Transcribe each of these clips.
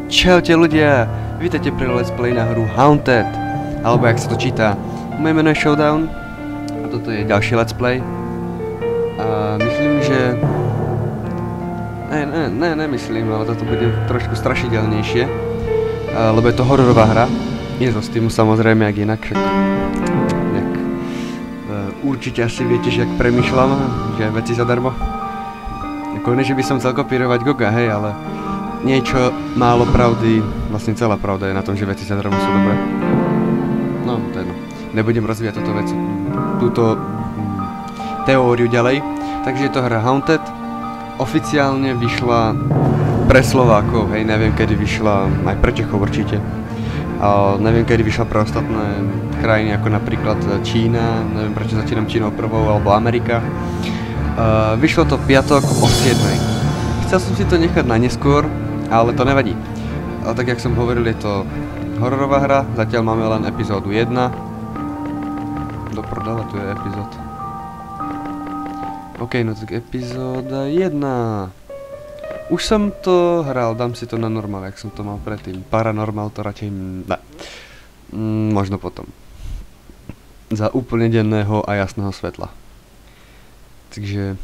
Čaute ľudia, vítajte pri Let's Play na hru Haunted, alebo jak sa to číta. Moje meno je Showdown a toto je ďalší Let's Play. A myslím, že... Nemyslím, ale toto bude trošku strašidelnejšie, lebo je to hororová hra. Je to z Steamu samozrejme, jak inak, však... určite asi viete, že jak premýšľam, že veci zadarmo. Ako ne, že by som chcel kopírovať Goga, hej, ale... niečo málo pravdy, vlastne celá pravda je na tom, že veci zadarmo sú dobré. No, to je jedno. Nebudem rozvíjať túto teóriu ďalej. Takže je to hra Haunted. Oficiálne vyšla pre Slovákov, hej, neviem kedy vyšla, aj pre Čechov určite. Ale neviem kedy vyšla pre ostatné krajiny, ako napríklad Čína, neviem prečo začínam Čínou prvou, alebo Amerika. Vyšlo to piatok o 7. Chcel som si to nechať na neskôr, ale to nevadí. Ale tak jak som hovoril, je to hororová hra, zatiaľ máme len epizódu 1. Do prdala, tu je epizód. OK, no tak epizóda 1. Už som to hral, dám si to na normál, jak som to mal predtým. Paranormal to radšej... ne. Možno potom. Za úplne denného a jasného svetla. Takže...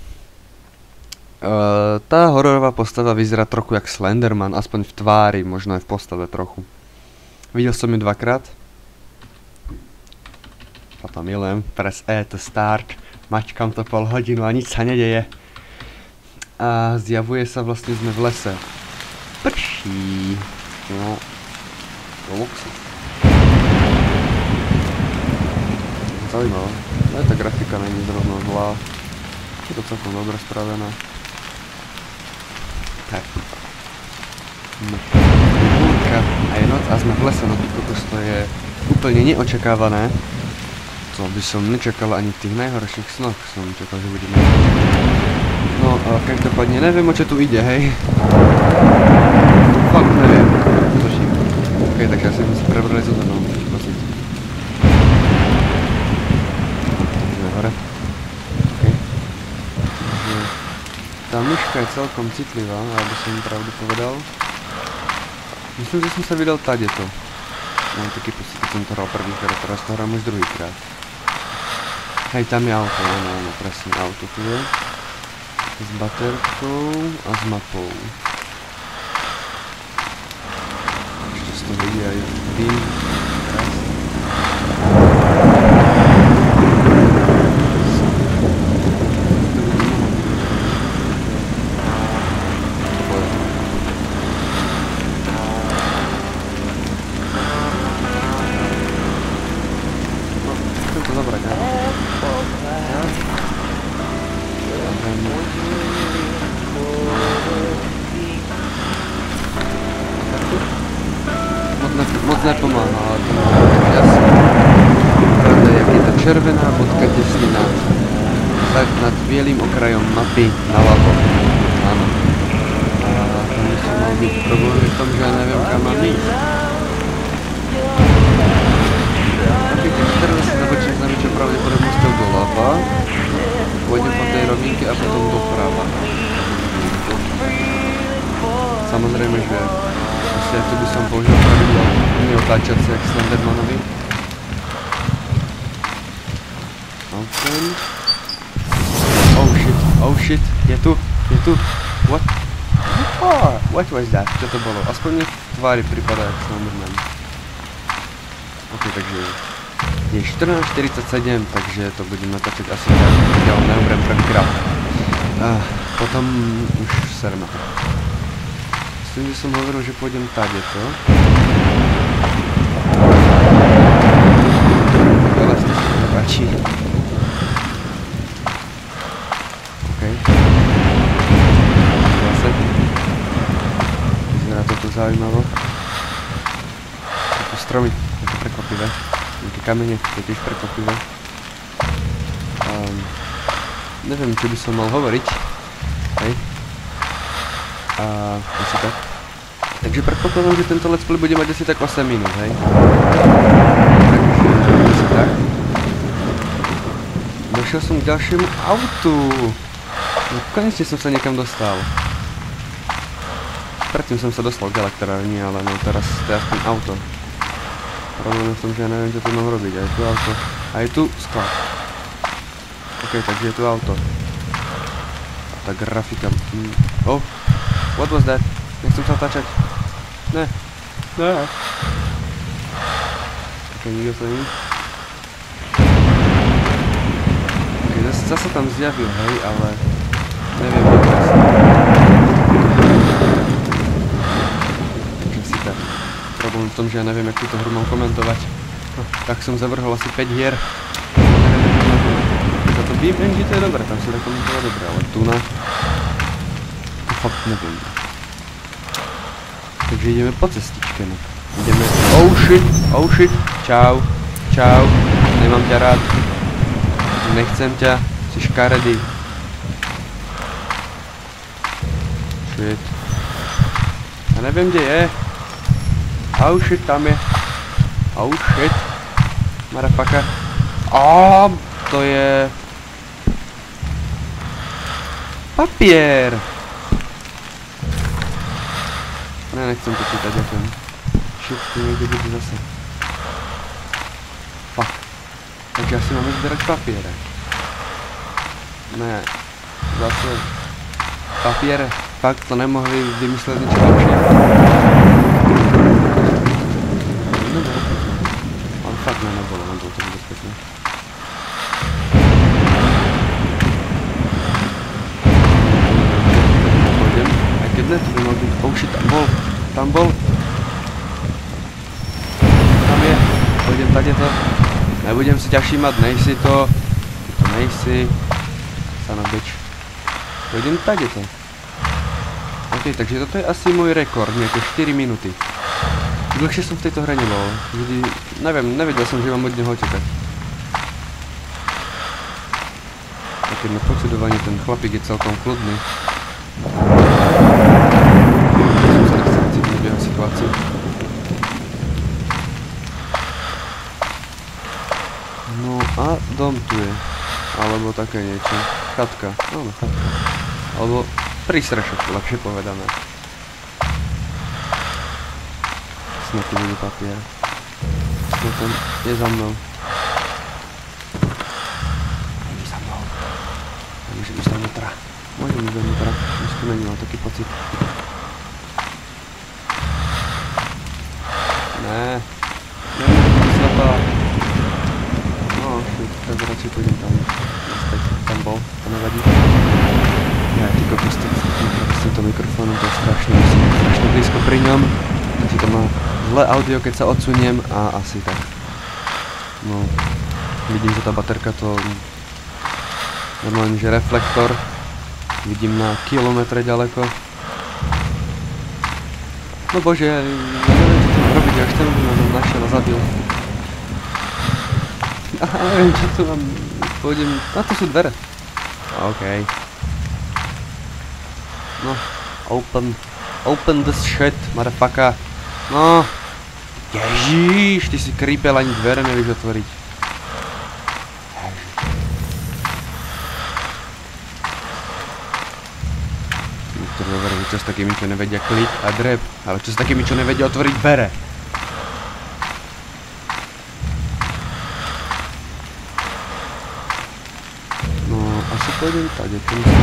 tá hororová postava vyzerá trochu jak Slenderman, aspoň v tvári, možno aj v postave trochu. Videl som ju dvakrát. Potom milujem, press E to start, mačkam to pol hodinu a nič sa nedeje. A zjavuje sa, vlastne sme v lese. Prší. No, luxus. Zaujímavé, ale tá grafika není zrovna zlá. Je to celkom dobre spravené. Tak. No. Búrka a je noc a sme v lese, no kokos, to je úplne neočakávané. To by som nečakal ani v tých najhorších snoch, som čakal, že budeme... No, každopádne neviem, o čo tu ide, hej. Fakt neviem, točím. OK, takže asi musím prebrať zo mnou, prosím. Takže hore. Tá myška je celkom citlivá, aby som pravdu povedal. Myslím, že som sa vydal tadeto. Mám taký pocit, keď som to hral prvýkrát, teraz to hrám už druhýkrát. Hej, tam je auto, áno, presne, auto tu je. S baterkou a s mapou. Ešte z toho vidí aj dým. Moc nepomáhá, ale to má tak jasný. Pravda, jak je tá červená bodka tesne nad bielým okrajom mapy naľavo. Áno. A to musí mal byť problém v tom, že ja neviem, kam mám ísť. Ok, takže teraz sa zabočím na čo pravdepodobne stel doľava. Pôjdem po tej rovinke a potom doprava. Samozrejme, že asi tu by som použil pravidlo neotáčať sa jak Slendermanovi. Open. Oh shit, je tu. What? Oh, what was that? Čo to bolo? Aspoň mi v tvári pripadá jak Slenderman. Ok, takže je 14:47, takže to budem natáčať asi tak, ja neumrem prvýkrát. Potom už serma. Myslím, že som hovoril, že pôjdem tadeto. Ale ste sa nepáči. OK. Zase. Vyzerá to tu zaujímavo. Také stromy, je to prekvapivé. Nejaké kamene, to je tiež prekvapivé. Neviem, čo by som mal hovoriť. Hej. Asi tak. Takže predpokladám, že tento let's play bude mať asi tak 8 minút, hej? Takže asi tak. Došiel som k ďalšiemu autu. No konečne som sa niekam dostal. predtým som sa dostal k elektrárni, ale no teraz to je aspoň auto. Problém je v tom, že ja neviem, čo tu mám robiť. A je tu auto. A je tu sklad. OK, takže je tu auto. A tá grafika... Oh, what was that? Nechcem sa vtáčať. Ne. Ne. OK, nikto sa nie. OK, zase tam zjavil, hej, ale... Neviem, kde teraz. Takže si tak. Problém v tom, že ja neviem, jak túto hru mám komentovať. No, tak som zavrhol asi 5 hier. Za to BeamNG to je dobré, tam sa rekomentovať dobré, ale tu na... To fakt neviem. Takže ideme po cestičke, no. Ideme... Oh shit, čau, nemám ťa rád. Nechcem ťa, si škaredý. Shit. Ja neviem, kde je. Oh shit, tam je. Oh shit. Motherfucker. To je... Papier. Ne, nechcem to čítať, ďakujem. Shit, tu niekde bude zase. Fuck. Takže asi máme zbierať papiere. Ne. Zase... Papiere. Fakt to nemohli vymyslet niečo lepšie. Ale fakt nebolo, nebolo to vôbec pekné. Pôjdem, aj keď ne, to by mal byť... Oh shit, tam bol. Tam je, pôjdem tadeto. Nebudem si ťa všímať, nejsi to. Ty to nejsi. Son of bitch. Pôjdem tadeto. OK, takže toto je asi môj rekord, nejaké 4 minúty. Dlhšie som v tejto hre nebol. Vždy, neviem, nevedel som, že mám od neho čakať. A keď na procedovanie ten chlapík je celkom kľudný. Som sa nechcel cítiť v jeho situácii. No a dom tu je. Alebo také niečo. Chatka. Áno, chatka. Alebo... prístrešok, lepšie povedané. Snad tu bude papier. Snad ten je za mnou. Je za mnou. Môžem ísť dovnútra. Môžem ísť dovnútra. Už to není, mám taký pocit. Ne. Nemôžem svetla. No, tak radšej pôjdem tam. Naspäť. Tam bol, to nevadí. Ja, ty kokos, s týmto mikrofónom, to je strašne, musím strašne blízko pri ňom. Takže to má zlé audio, keď sa odsuniem a asi tak. No, vidím, že tá baterka to... Normálne, že reflektor. Vidím na kilometre ďaleko. No bože, ja neviem, čo tu mám robiť, až ten ma našiel a zabil. Ja neviem, čo tu mám... Pôjdem... A to sú dvere. OK. No, open this shit, motherfucker. No, ježíš, ty si creepel, ani dvere nevieš otvoriť. Ježiš. Niektoré hovorí, čo s takými, čo nevedia klik a drep, ale čo s takými, čo nevedia otvoriť dvere. No, asi pôjdem tady, to myslím,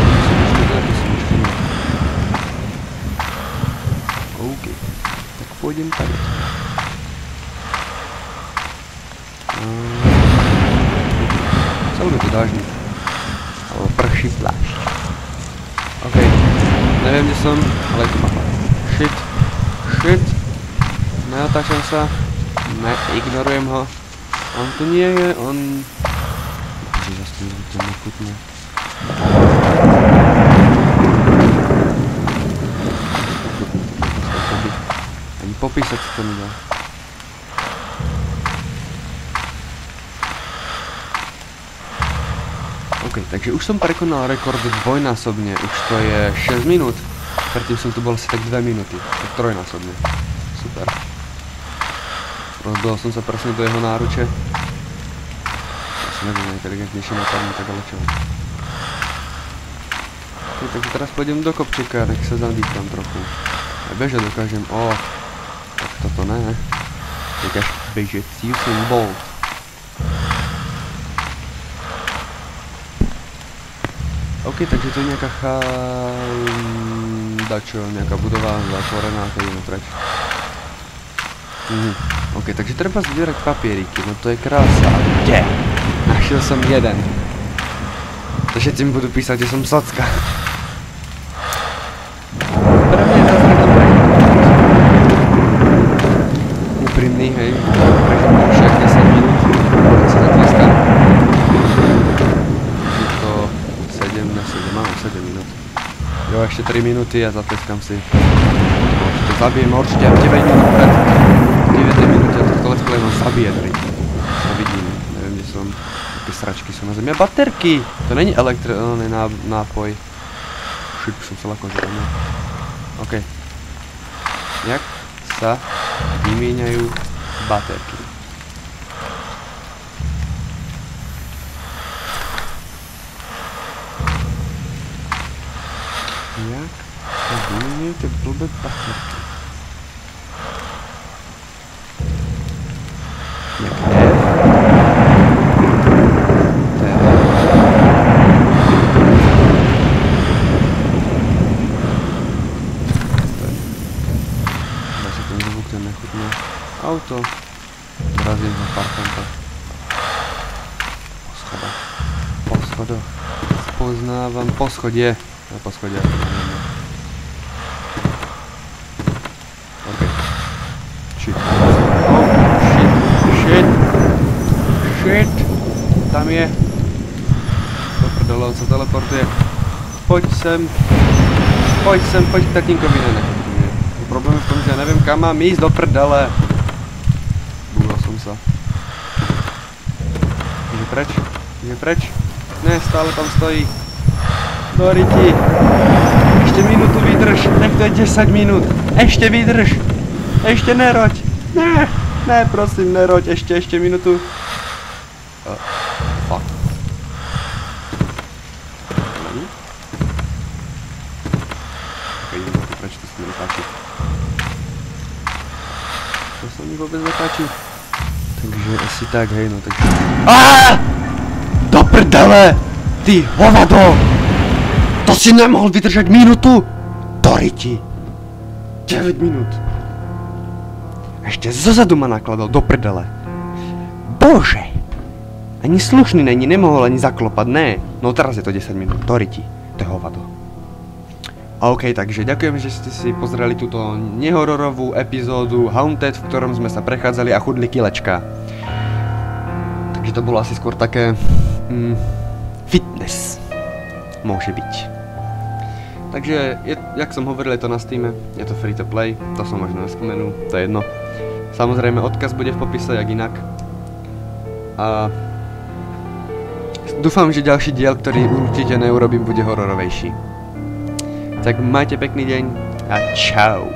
že som ešte ne. OK, tak pôjdem tady. Celý to dážnik. Alebo prší plášť. OK, neviem, kde som, ale je tu mapa. Shit. Neotáčam sa. Ignorujem ho. On tu nie je, on... Bože, zase to nekutné. Ani popísať si to nedá. OK, takže už som prekonal rekord dvojnásobne, už to je 6 minút. Predtým som tu bol asi tak 2 minúty, tak trojnásobne. Super. Rozbil som sa presne do jeho náruče. Asi neviem, inteligentnejšie napadne, tak ale čo. OK, takže teraz pôjdem do kopčeka, nech sa zadýcham trochu. A bežať dokážem, tak toto ne. Teď až bežecí symbol. OK, takže to je nejaká nejaká budova zatvorená, to ideme preč. OK, takže treba zbierať papieriky, no to je krása. Kde? Našiel som jeden. To všetci mi budú písať, že som socka. Pre mňa je zázrak dobré. Úprimný, hej. Prežím však 10 minút. Tak sa zatleskám. Je to 7 na 7, mám 7 minút. Jo, ešte 3 minúty a zatleskám si. Určite zabijem, určite 9 minút pred 9 minúte tohto let's play mám zabije 3. To vidím, neviem, kde som. Také sračky sú na zemi. A baterky! To není elektronický nápoj. Šip, som sa lako zrejme. OK. Jak sa vymieňajú baterky? Jak sa vymieňajú tie blbé baterky? Jak F? Auto. Zrazím na parkanta. Po schodách. Po schodoch. Poznávam poschodie. Poschodie. OK. Shit. Oh, shit. Shit. Tam je. Do prdele, on sa teleportuje. Poď sem. Poď k tatínkovi, ne. Problém je v tom, že ja neviem kam mám ísť, do prdele. Búral som sa. Ide preč. Ne, stále tam stojí. Doriti. Ešte minútu vydrž, nech to je 10 minút. Ešte vydrž. Ešte neroď. Ne, prosím, neroď. Ešte minútu. Fuck. Ok, idem to preč, to sa mi nepáči. To sa mi vôbec nepáči. Takže asi tak, hej, no takže... Do prdele! Ty hovado! To si nemohol vydržať minútu! Doriti! 9 minút. Ešte zozadu ma nakladal, do prdele. Bože! Ani slušný není, nemohol ani zaklopať, ne. No teraz je to 10 minút, Doriti. To je hovado. OK, takže ďakujem, že ste si pozreli túto nehororovú epizódu Haunted, v ktorom sme sa prechádzali a chudli kilečka. Takže to bolo asi skôr také... fitness. Môže byť. Takže, jak som hovoril, je to na Steame, je to free to play, to som možno nespomenul, to je jedno. Samozrejme, odkaz bude v popise, jak inak. A... dúfam, že ďalší diel, ktorý určite neurobím, bude hororovejší. Tak majte pekný deň a čau.